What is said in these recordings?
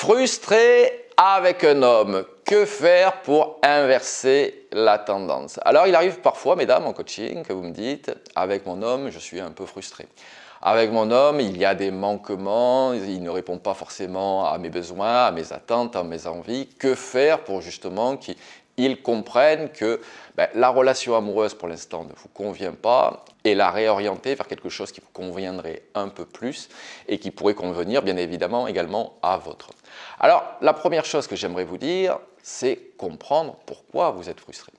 Frustré avec un homme, que faire pour inverser la tendance? Alors il arrive parfois, mesdames, en coaching, que vous me dites, avec mon homme, je suis un peu frustré. Avec mon homme, il y a des manquements, il ne répond pas forcément à mes besoins, à mes attentes, à mes envies. Que faire pour justement qu'ils comprennent que la relation amoureuse pour l'instant ne vous convient pas et la réorienter vers quelque chose qui vous conviendrait un peu plus et qui pourrait convenir bien évidemment également à votre. Alors la première chose que j'aimerais vous dire, c'est comprendre pourquoi vous êtes frustré.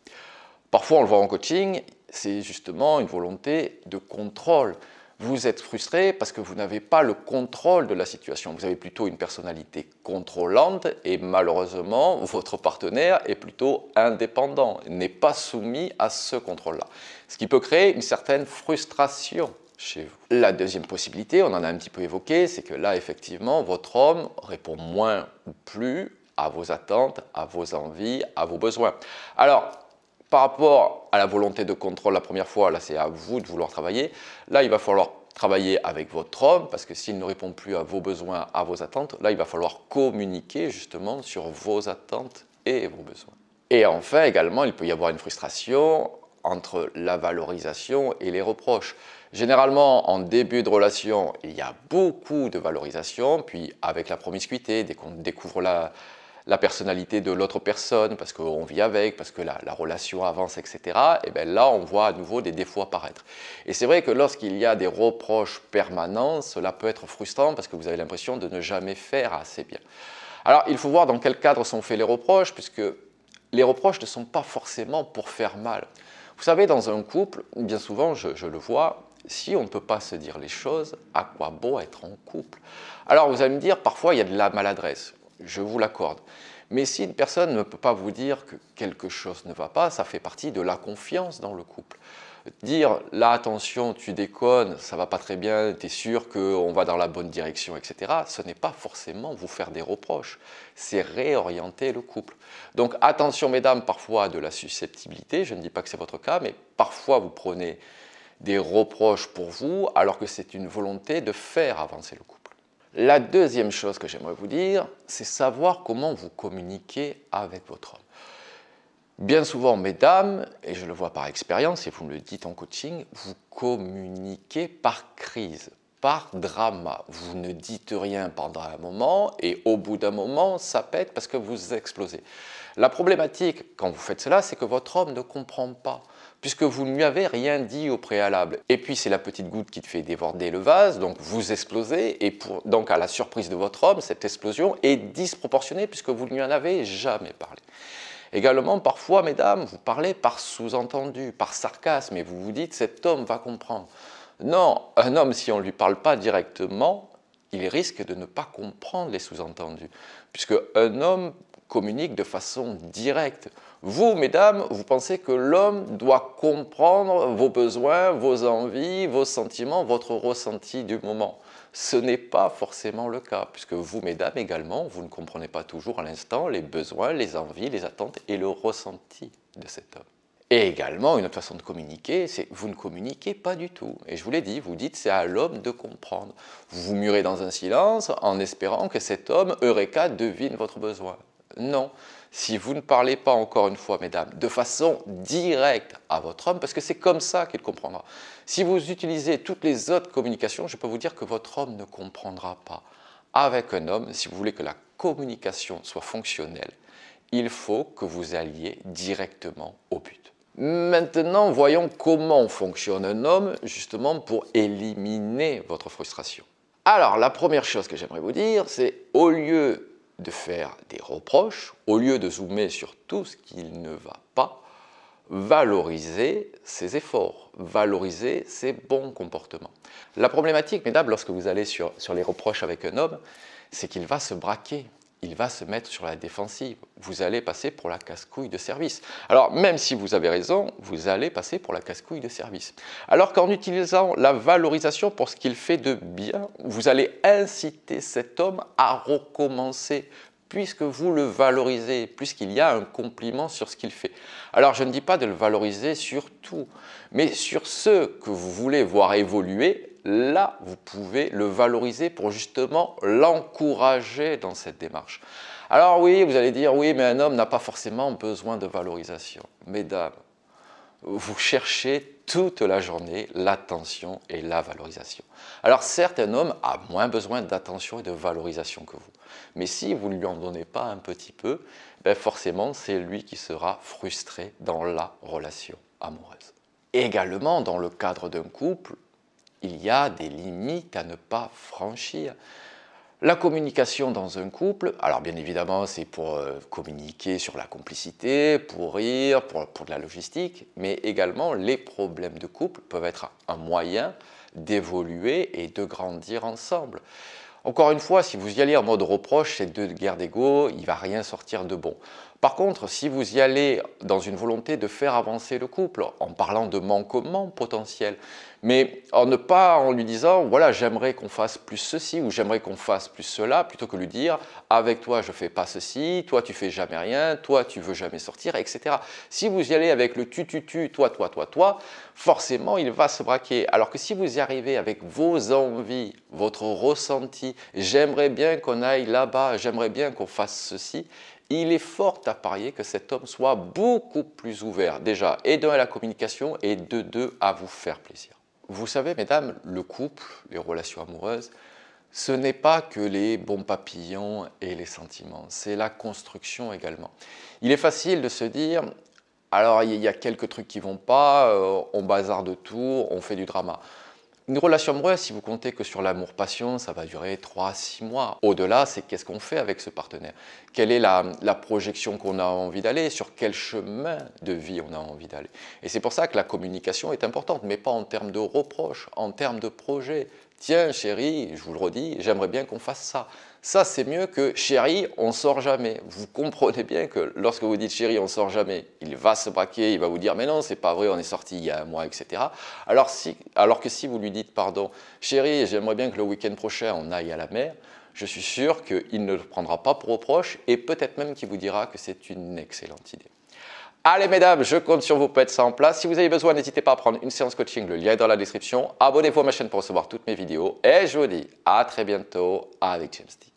Parfois on le voit en coaching, c'est justement une volonté de contrôle. Vous êtes frustré parce que vous n'avez pas le contrôle de la situation. Vous avez plutôt une personnalité contrôlante et malheureusement, votre partenaire est plutôt indépendant, n'est pas soumis à ce contrôle-là. Ce qui peut créer une certaine frustration chez vous. La deuxième possibilité, on en a un petit peu évoqué, c'est que là, effectivement, votre homme répond moins ou plus à vos attentes, à vos envies, à vos besoins. Alors, par rapport à la volonté de contrôle la première fois, là c'est à vous de vouloir travailler. Là il va falloir travailler avec votre homme parce que s'il ne répond plus à vos besoins, à vos attentes, là il va falloir communiquer justement sur vos attentes et vos besoins. Et enfin également il peut y avoir une frustration entre la valorisation et les reproches. Généralement en début de relation il y a beaucoup de valorisation, puis avec la promiscuité, dès qu'on découvre la personnalité de l'autre personne, parce qu'on vit avec, parce que la relation avance, etc., et bien là, on voit à nouveau des défauts apparaître. Et c'est vrai que lorsqu'il y a des reproches permanents, cela peut être frustrant parce que vous avez l'impression de ne jamais faire assez bien. Alors, il faut voir dans quel cadre sont faits les reproches, puisque les reproches ne sont pas forcément pour faire mal. Vous savez, dans un couple, bien souvent, je le vois, si on ne peut pas se dire les choses, à quoi bon être en couple? Alors, vous allez me dire, parfois, il y a de la maladresse. Je vous l'accorde. Mais si une personne ne peut pas vous dire que quelque chose ne va pas, ça fait partie de la confiance dans le couple. Dire là, attention, tu déconnes, ça va pas très bien, tu es sûr qu'on va dans la bonne direction, etc., ce n'est pas forcément vous faire des reproches, c'est réorienter le couple. Donc attention, mesdames, parfois à de la susceptibilité, je ne dis pas que c'est votre cas, mais parfois vous prenez des reproches pour vous alors que c'est une volonté de faire avancer le couple. La deuxième chose que j'aimerais vous dire, c'est savoir comment vous communiquez avec votre homme. Bien souvent, mesdames, et je le vois par expérience, et vous me le dites en coaching, vous communiquez par crise, par drama. Vous ne dites rien pendant un moment et au bout d'un moment, ça pète parce que vous explosez. La problématique, quand vous faites cela, c'est que votre homme ne comprend pas, puisque vous ne lui avez rien dit au préalable. Et puis, c'est la petite goutte qui te fait déborder le vase, donc vous explosez, et donc à la surprise de votre homme, cette explosion est disproportionnée puisque vous ne lui en avez jamais parlé. Également, parfois, mesdames, vous parlez par sous-entendu, par sarcasme, et vous vous dites « cet homme va comprendre ». Non, un homme, si on ne lui parle pas directement, il risque de ne pas comprendre les sous-entendus, puisque un homme communique de façon directe. Vous, mesdames, vous pensez que l'homme doit comprendre vos besoins, vos envies, vos sentiments, votre ressenti du moment. Ce n'est pas forcément le cas, puisque vous, mesdames, également, vous ne comprenez pas toujours à l'instant les besoins, les envies, les attentes et le ressenti de cet homme. Et également, une autre façon de communiquer, c'est que vous ne communiquez pas du tout. Et je vous l'ai dit, vous dites c'est à l'homme de comprendre. Vous vous murez dans un silence en espérant que cet homme, Eureka, devine votre besoin. Non, si vous ne parlez pas, encore une fois, mesdames, de façon directe à votre homme, parce que c'est comme ça qu'il comprendra. Si vous utilisez toutes les autres communications, je peux vous dire que votre homme ne comprendra pas. Avec un homme, si vous voulez que la communication soit fonctionnelle, il faut que vous alliez directement au but. Maintenant, voyons comment fonctionne un homme, justement, pour éliminer votre frustration. Alors, la première chose que j'aimerais vous dire, c'est au lieu de faire des reproches, au lieu de zoomer sur tout ce qui ne va pas, valoriser ses efforts, valoriser ses bons comportements. La problématique, mesdames, lorsque vous allez sur les reproches avec un homme, c'est qu'il va se braquer. Il va se mettre sur la défensive. Vous allez passer pour la casse-couille de service. Alors, même si vous avez raison, vous allez passer pour la casse-couille de service. Alors qu'en utilisant la valorisation pour ce qu'il fait de bien, vous allez inciter cet homme à recommencer puisque vous le valorisez, puisqu'il y a un compliment sur ce qu'il fait. Alors, je ne dis pas de le valoriser sur tout, mais sur ce que vous voulez voir évoluer, là, vous pouvez le valoriser pour justement l'encourager dans cette démarche. Alors oui, vous allez dire, oui, mais un homme n'a pas forcément besoin de valorisation. Mesdames, vous cherchez toute la journée l'attention et la valorisation. Alors certes, un homme a moins besoin d'attention et de valorisation que vous. Mais si vous ne lui en donnez pas un petit peu, ben forcément, c'est lui qui sera frustré dans la relation amoureuse. Également, dans le cadre d'un couple, il y a des limites à ne pas franchir. La communication dans un couple, alors bien évidemment c'est pour communiquer sur la complicité, pour rire, pour de la logistique, mais également les problèmes de couple peuvent être un moyen d'évoluer et de grandir ensemble. Encore une fois, si vous y allez en mode reproche, c'est de guerre d'ego, il ne va rien sortir de bon. Par contre, si vous y allez dans une volonté de faire avancer le couple, en parlant de manquements potentiels, mais en lui disant, voilà, j'aimerais qu'on fasse plus ceci ou j'aimerais qu'on fasse plus cela, plutôt que lui dire, avec toi, je ne fais pas ceci, toi, tu fais jamais rien, toi, tu veux jamais sortir, etc. Si vous y allez avec le tu, toi, forcément, il va se braquer. Alors que si vous y arrivez avec vos envies, votre ressenti, j'aimerais bien qu'on aille là-bas, j'aimerais bien qu'on fasse ceci, il est fort à parier que cet homme soit beaucoup plus ouvert, déjà, et à la communication, et de deux, à vous faire plaisir. Vous savez, mesdames, le couple, les relations amoureuses, ce n'est pas que les bons papillons et les sentiments, c'est la construction également. Il est facile de se dire, alors il y a quelques trucs qui ne vont pas, on bazarde tout, on fait du drama. Une relation amoureuse, si vous comptez que sur l'amour-passion, ça va durer 3 à 6 mois. Au-delà, c'est qu'est-ce qu'on fait avec ce partenaire? Quelle est la projection qu'on a envie d'aller? Sur quel chemin de vie on a envie d'aller? Et c'est pour ça que la communication est importante, mais pas en termes de reproches, en termes de projet. Tiens, chérie, je vous le redis, j'aimerais bien qu'on fasse ça. Ça, c'est mieux que chérie, on sort jamais. Vous comprenez bien que lorsque vous dites chérie, on sort jamais, il va se braquer, il va vous dire mais non, c'est pas vrai, on est sorti il y a un mois, etc. Alors que si vous lui dites pardon, chérie, j'aimerais bien que le week-end prochain on aille à la mer, je suis sûr qu'il ne le prendra pas pour reproche et peut-être même qu'il vous dira que c'est une excellente idée. Allez mesdames, je compte sur vous pour mettre ça en place. Si vous avez besoin, n'hésitez pas à prendre une séance coaching, le lien est dans la description. Abonnez-vous à ma chaîne pour recevoir toutes mes vidéos. Et je vous dis à très bientôt avec James D.